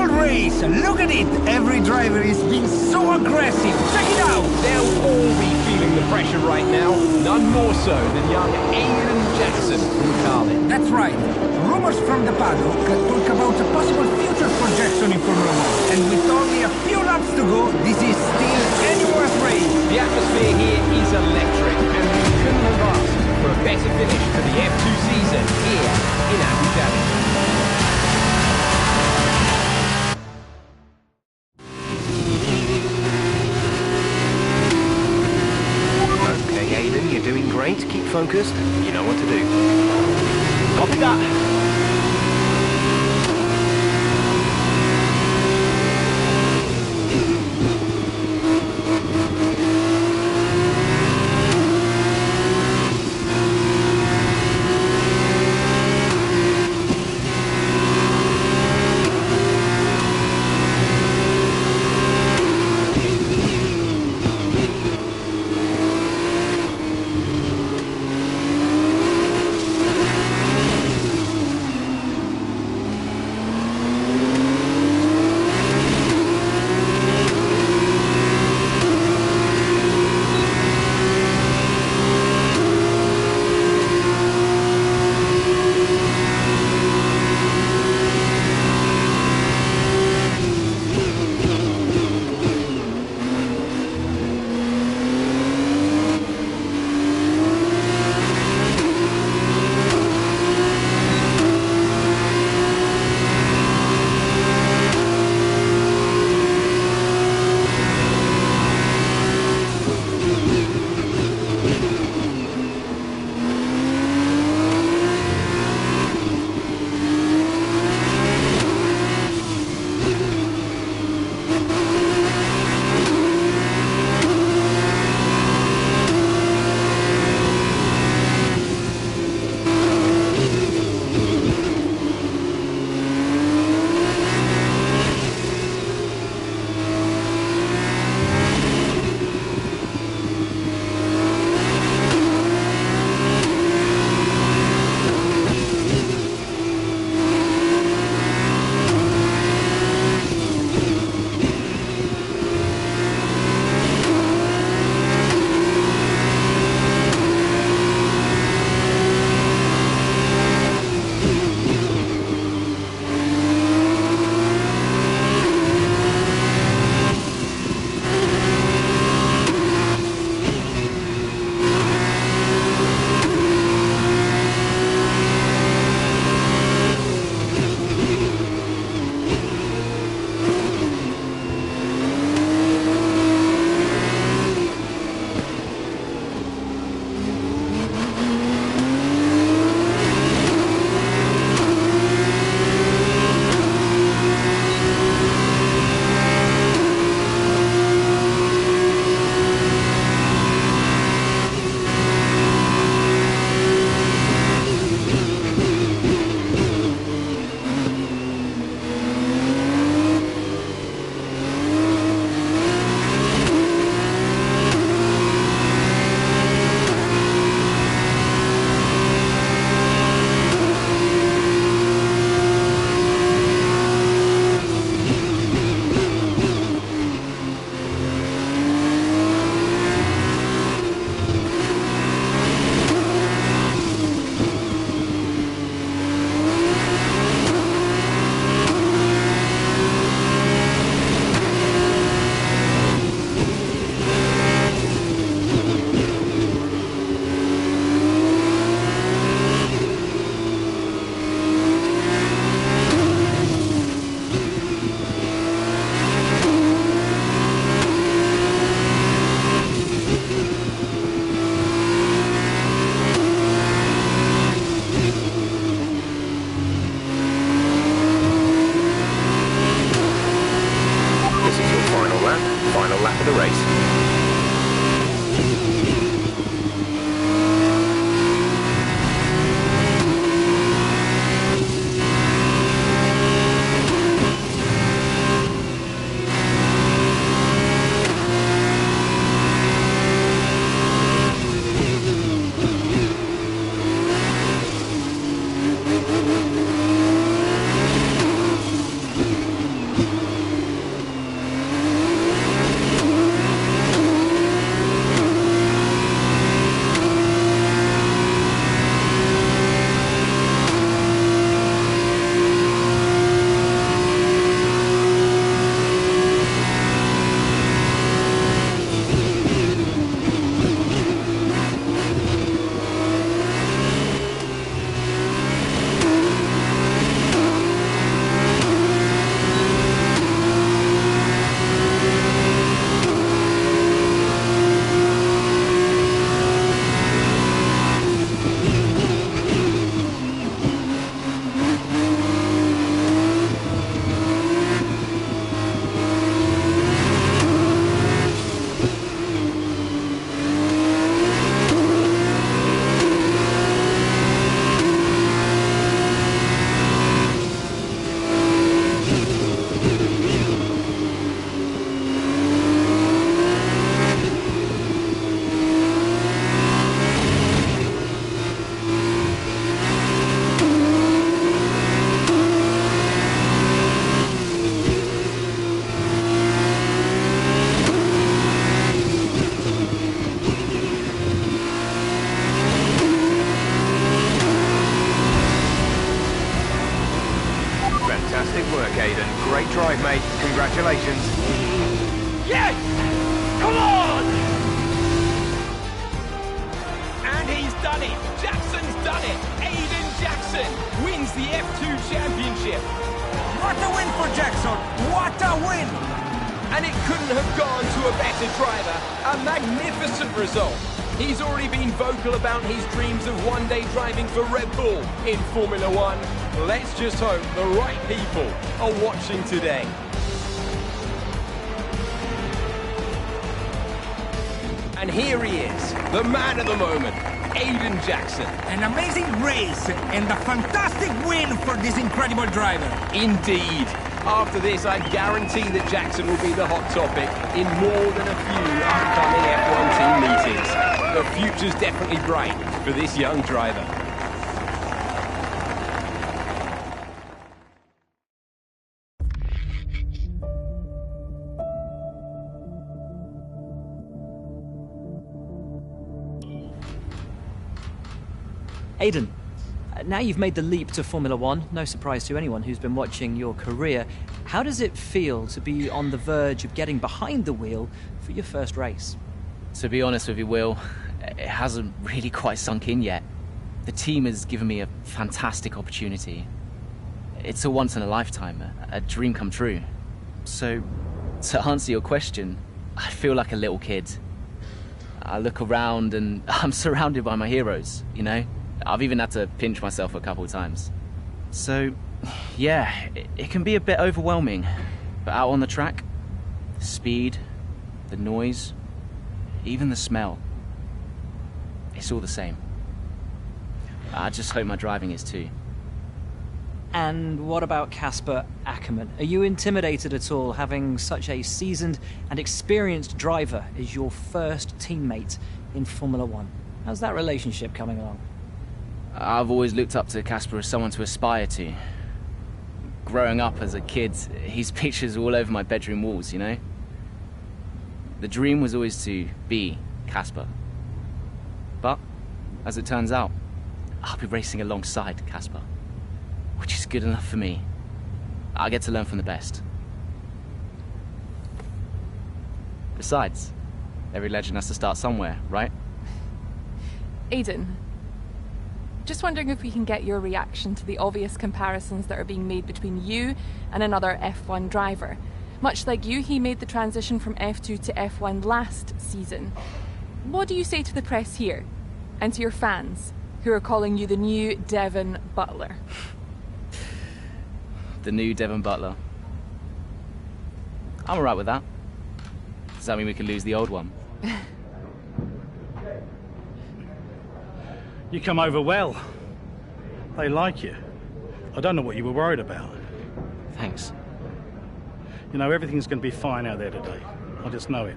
beautiful race! Look at it! Every driver is being so aggressive! Check it out! They'll all be feeling the pressure right now. None more so than young Aiden Jackson from Carlin. That's right. Rumors from the paddock talk about a possible future for Jackson in Formula 1. And with only a few laps to go, this is still anyone's race. The atmosphere here is electric, and we couldn't have asked for a better finish for the F2 season here in Abu Dhabi. Okay, Aiden, you're doing great. Keep focused. You know what to do. Copy that. work, Aiden. Great drive, mate. Congratulations. Yes! Come on! And he's done it. Jackson's done it. Aiden Jackson wins the F2 Championship. What a win for Jackson! What a win! And it couldn't have gone to a better driver. A magnificent result. He's already been vocal about his dreams of one day driving for Red Bull in Formula One. Let's just hope the right people are watching today. And here he is, the man of the moment, Aiden Jackson. An amazing race and a fantastic win for this incredible driver. Indeed. After this, I guarantee that Jackson will be the hot topic in more than a few upcoming F1 team meetings. The future's definitely bright for this young driver. Aiden, now you've made the leap to Formula One, no surprise to anyone who's been watching your career. How does it feel to be on the verge of getting behind the wheel for your first race? To be honest with you, Will, it hasn't really quite sunk in yet. The team has given me a fantastic opportunity. It's a once-in-a-lifetime, a dream come true. So, to answer your question, I feel like a little kid. I look around and I'm surrounded by my heroes, you know? I've even had to pinch myself a couple of times. So, yeah, it can be a bit overwhelming. But out on the track, the speed, the noise, even the smell, it's all the same. I just hope my driving is too. And what about Casper Ackerman? Are you intimidated at all having such a seasoned and experienced driver as your first teammate in Formula One? How's that relationship coming along? I've always looked up to Casper as someone to aspire to. Growing up as a kid, his pictures were all over my bedroom walls, you know? The dream was always to be Casper. But, as it turns out, I'll be racing alongside Casper, which is good enough for me. I get to learn from the best. Besides, every legend has to start somewhere, right? Aiden, just wondering if we can get your reaction to the obvious comparisons that are being made between you and another F1 driver. Much like you, he made the transition from F2 to F1 last season. What do you say to the press here, and to your fans, who are calling you the new Devon Butler? The new Devon Butler. I'm alright with that. Does that mean we can lose the old one? You come over well. They like you. I don't know what you were worried about. Thanks. You know, everything's going to be fine out there today. I just know it.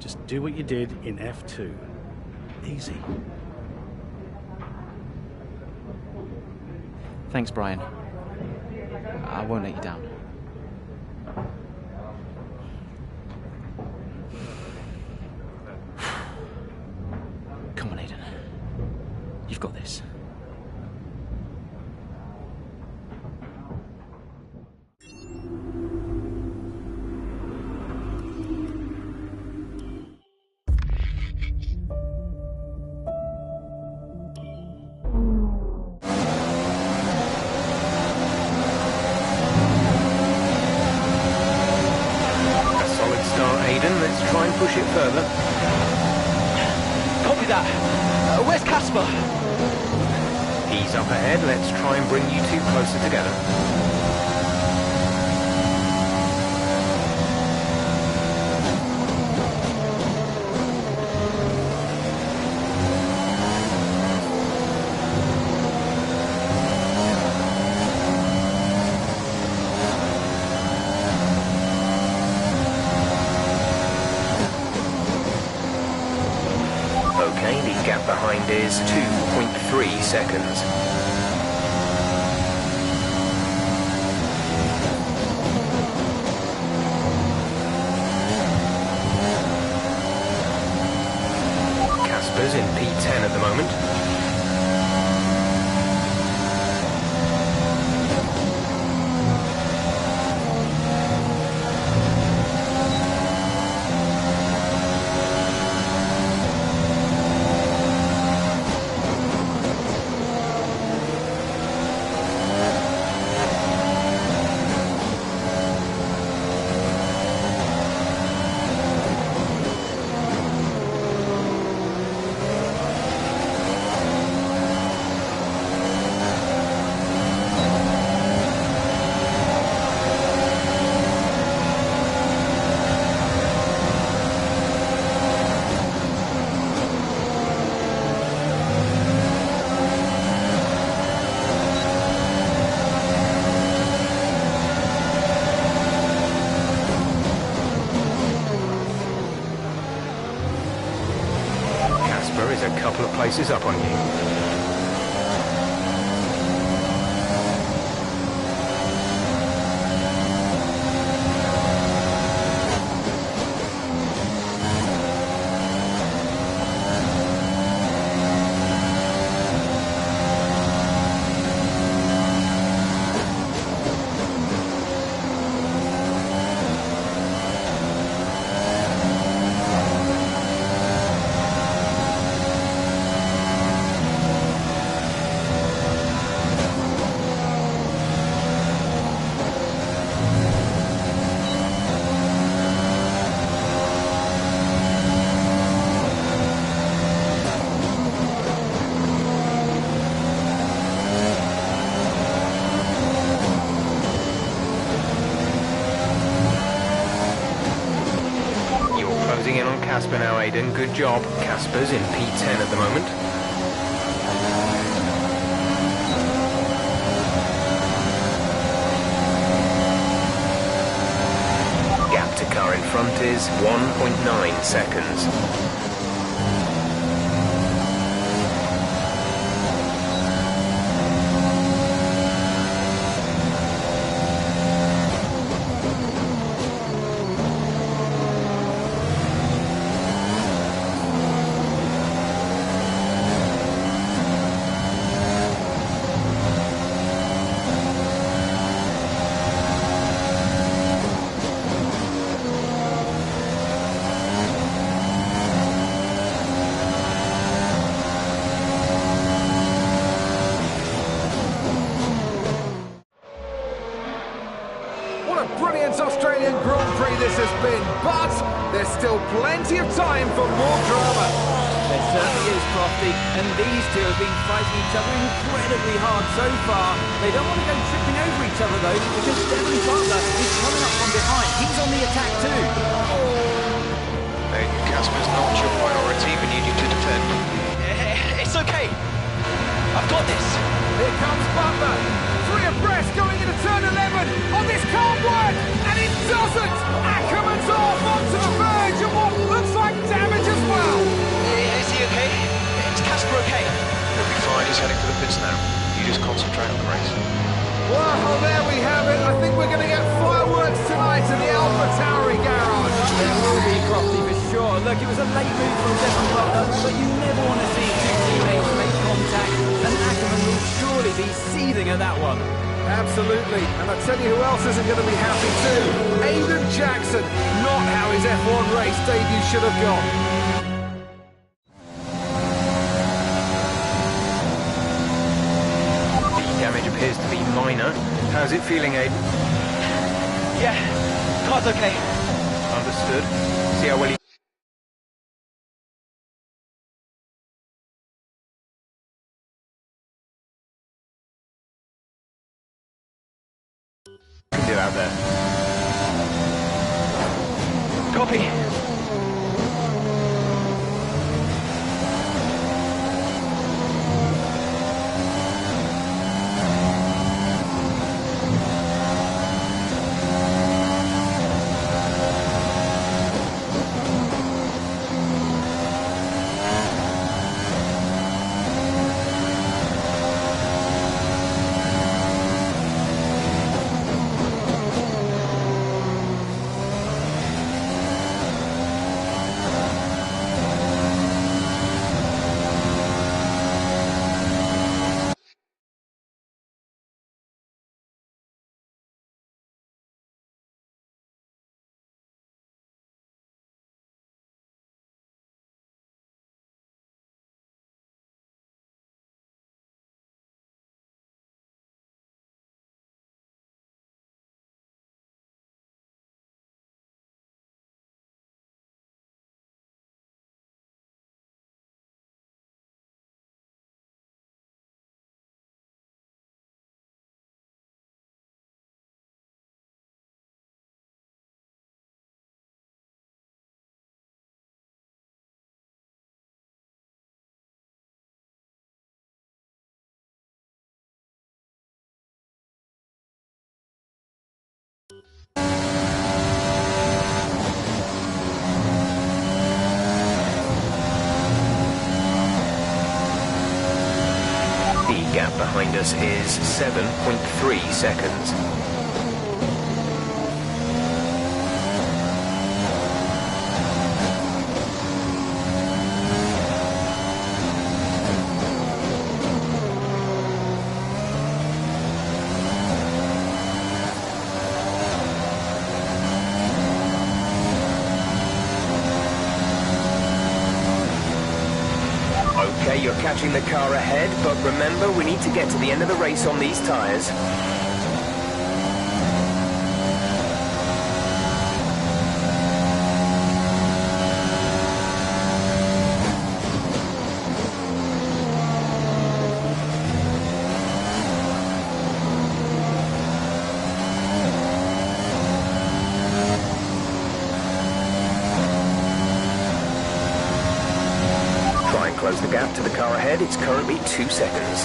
Just do what you did in F2. Easy. Thanks, Brian. I won't let you down. Come on, Aiden. You've got this. Let's try and push it further. Copy that. Where's Casper? He's up ahead. Let's try and bring you two closer together. Okay, the gap behind is 2.3 seconds. Casper's in P10 at the moment. couple of places up on you. In on Casper now, Aiden. Good job. Casper's in P10 at the moment. Gap to car in front is 1.9 seconds. Australian Grand Prix this has been, but there's still plenty of time for more drama. There certainly is, Crofty, and these two have been fighting each other incredibly hard so far. They don't want to go tripping over each other, though, because Devon Butler is coming up from behind. He's on the attack, too. Hey, Casper's not your priority. We need you to defend. It's okay. I've got this. Here comes Butler. 3 abreast going into turn 11. Oh, this can't work, and it doesn't. Ackerman's off onto the verge of what looks like damage as well. Is he okay? Is Casper okay? He'll be fine. He's heading for the pits now. You just concentrate on the race. Well, there we have it. I think we're going to get fireworks tonight in the AlphaTauri garage. There will be, Crofty, for sure. Look, it was a late move from Devon Butler, but you never want to see two teammates make contact, and Ackerman will surely be seething at that one. Absolutely, and I tell you who else isn't going to be happy too. Aiden Jackson, not how his F1 race debut should have gone. The damage appears to be minor. How's it feeling, Aiden? Yeah, car's okay. Understood. See how well you can do out there. Copy. behind us is 7.3 seconds. Okay, you're catching the car ahead, but remember, we need to get to the end of the race on these tyres. Close the gap to the car ahead. It's currently 2 seconds.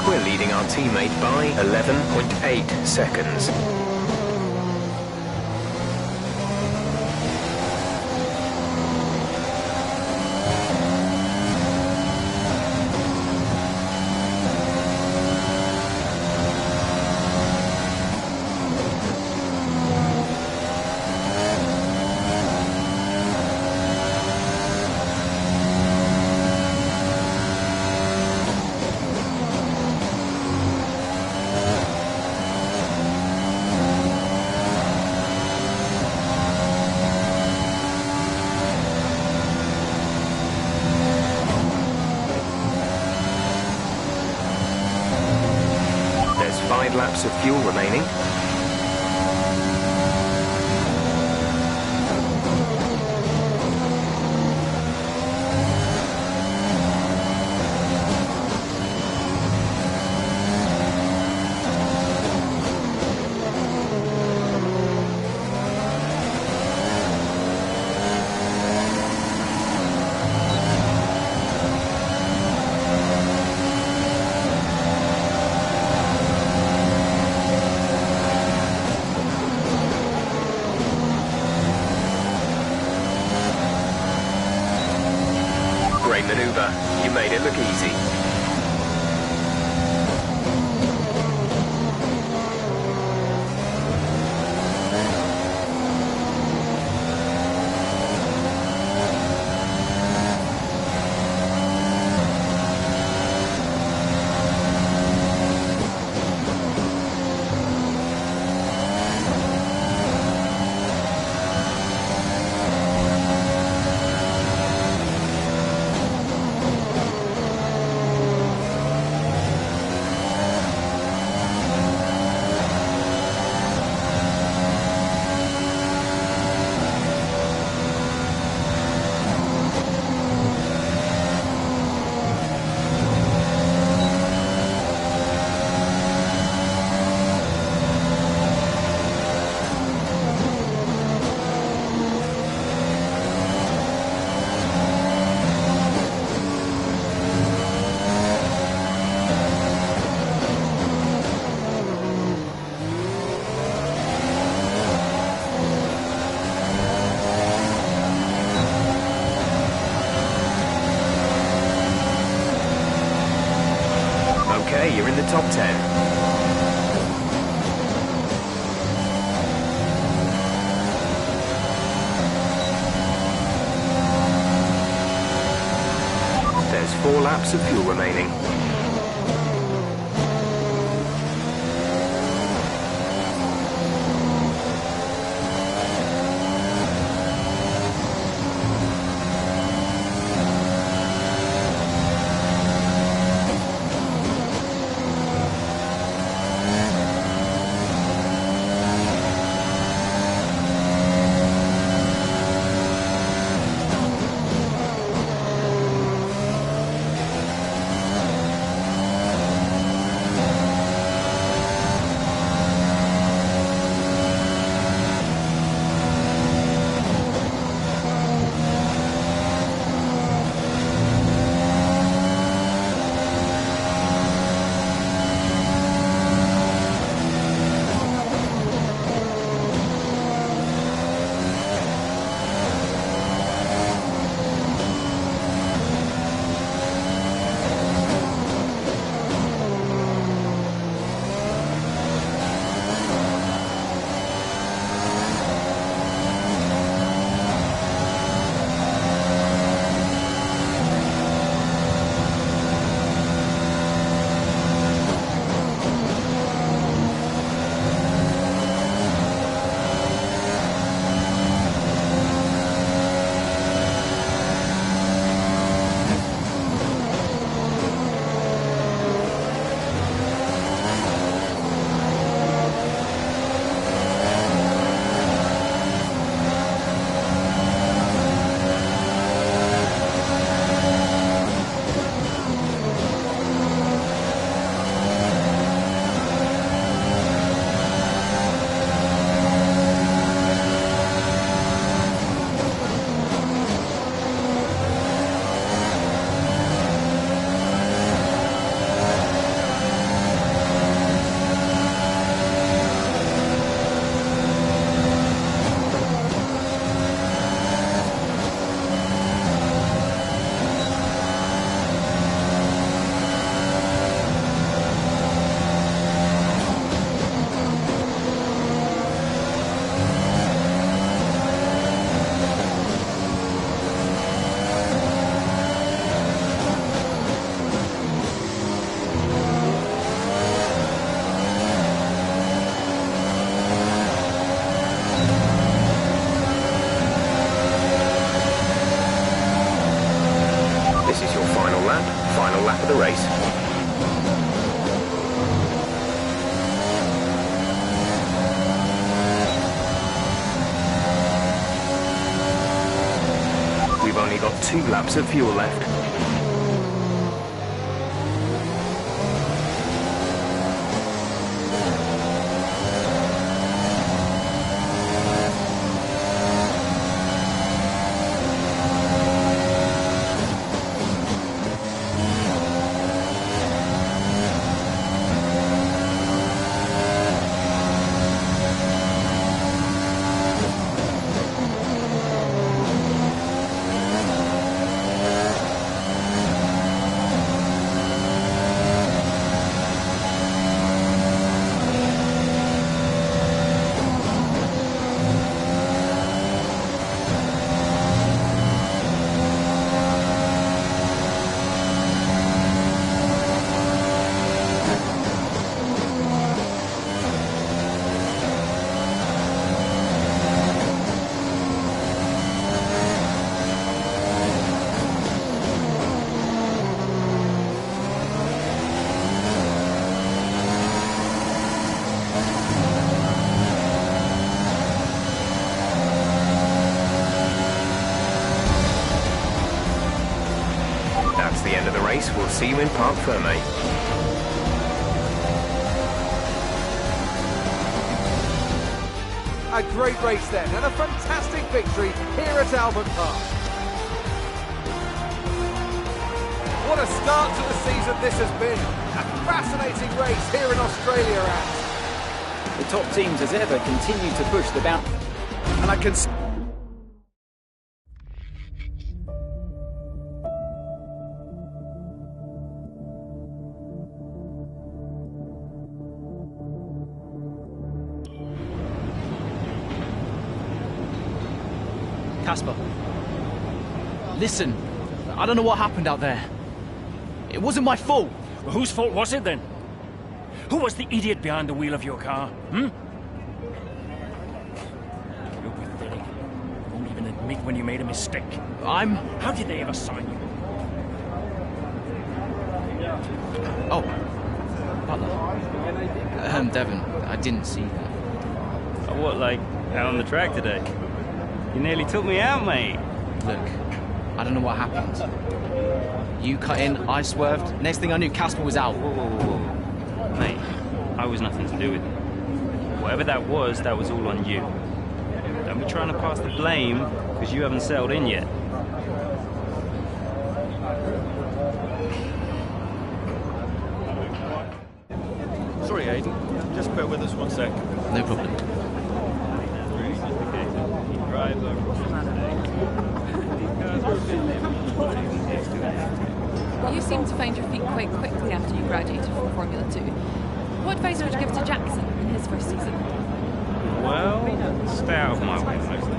We're leading our teammate by 11.8 seconds. There's 5 laps of fuel remaining. Great maneuver. You made it look easy. Okay, you're in the top 10. 4 laps of fuel remaining. Final lap of the race. We've only got 2 laps of fuel left. That's the end of the race. We'll see you in Parc Fermé. A great race then, and a fantastic victory here at Albert Park. What a start to the season this has been. A fascinating race here in Australia, and The top teams as ever continue to push the boundary. I can... Casper, listen, I don't know what happened out there, It wasn't my fault. Well, whose fault was it then? Who was the idiot behind the wheel of your car? You're pathetic. You won't even admit when you made a mistake. How did they ever sign you? Oh, Butler. Devon, I didn't see that. Oh, what, like, out on the track today? You nearly took me out, mate. Look, I don't know what happened. You cut in, I swerved. Next thing I knew, Casper was out. Whoa. Mate, I was nothing to do with it. Whatever that was all on you. Don't be trying to pass the blame, because you haven't settled in yet. Sorry, Aiden. Just bear with us one sec. No problem. You seem to find your feet quite quickly after you graduated from Formula 2. What advice would you give to Jackson in his first season? Well, stay out of my way, mostly.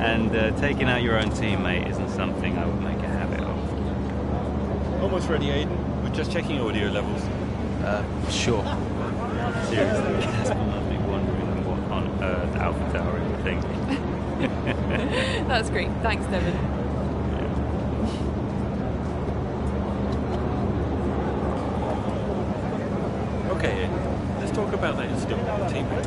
And taking out your own teammate isn't something I would make a habit of. Almost ready, Aiden. We're just checking audio levels. Sure. Seriously, Casper must be wondering what on earth AlphaTauri would think. That's great. Thanks, Devon. Okay, Aiden. Let's talk about that incident with the teammate.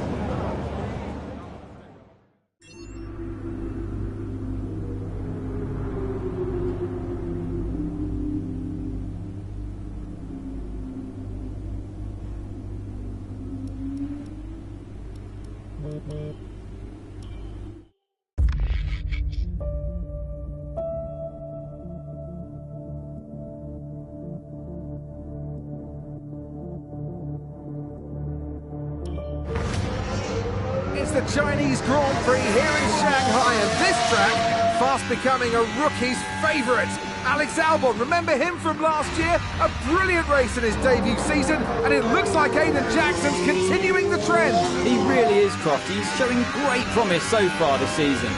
It's the Chinese Grand Prix here in Shanghai, and this track fast becoming a rookie's favourite. Alex Albon, remember him from last year? A brilliant race in his debut season, and it looks like Aiden Jackson's continuing the trend. He really is, Croft. He's showing great promise so far this season.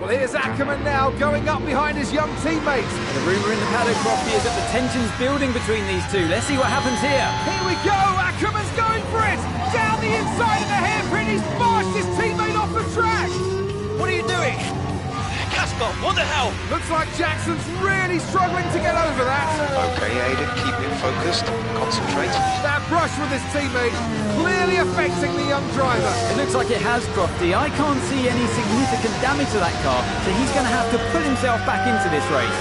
Well, here's Ackerman now, going up behind his young teammates. And the rumour in the paddock, Crofty, is that the tension's building between these two. Let's see what happens here. Here we go, Ackerman's going for it! Down the inside of the hairpin, he's marched his teammate off the track! What are you doing? Casper, what the hell? Looks like Jackson's really struggling to get over that. Okay, Aiden, keep it focused. Concentrate. That brush with his teammate clearly affecting the young driver. It looks like it has, Crofty. I can't see any significant damage to that car, so he's going to have to pull himself back into this race.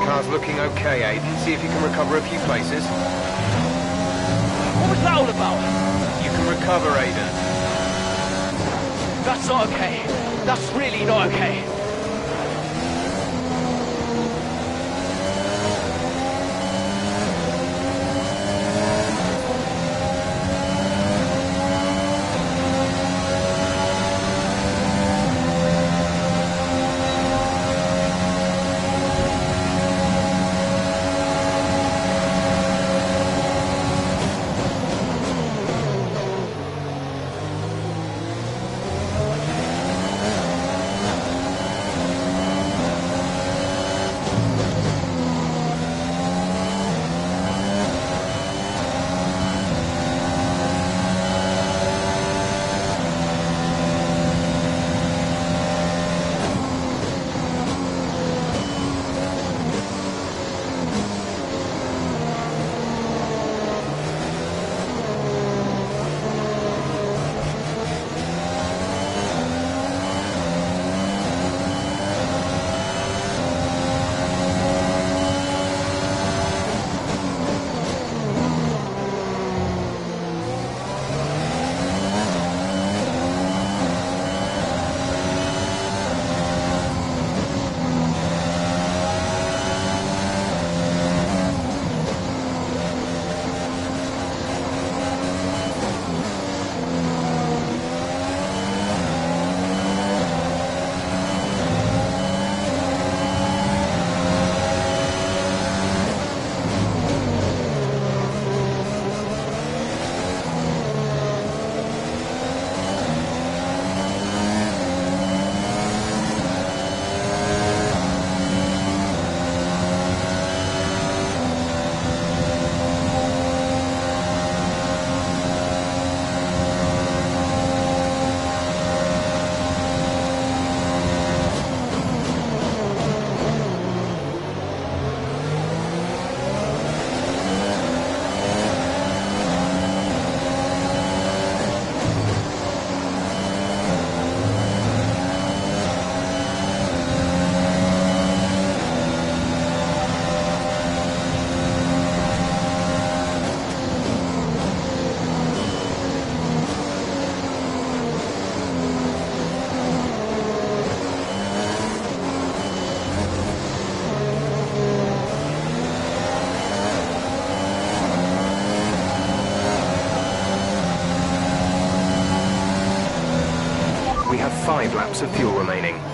Car's looking okay, Aiden. See if you can recover a few places. What was that all about? You can recover, Aiden. That's not okay. That's really not okay. 5 laps of fuel remaining.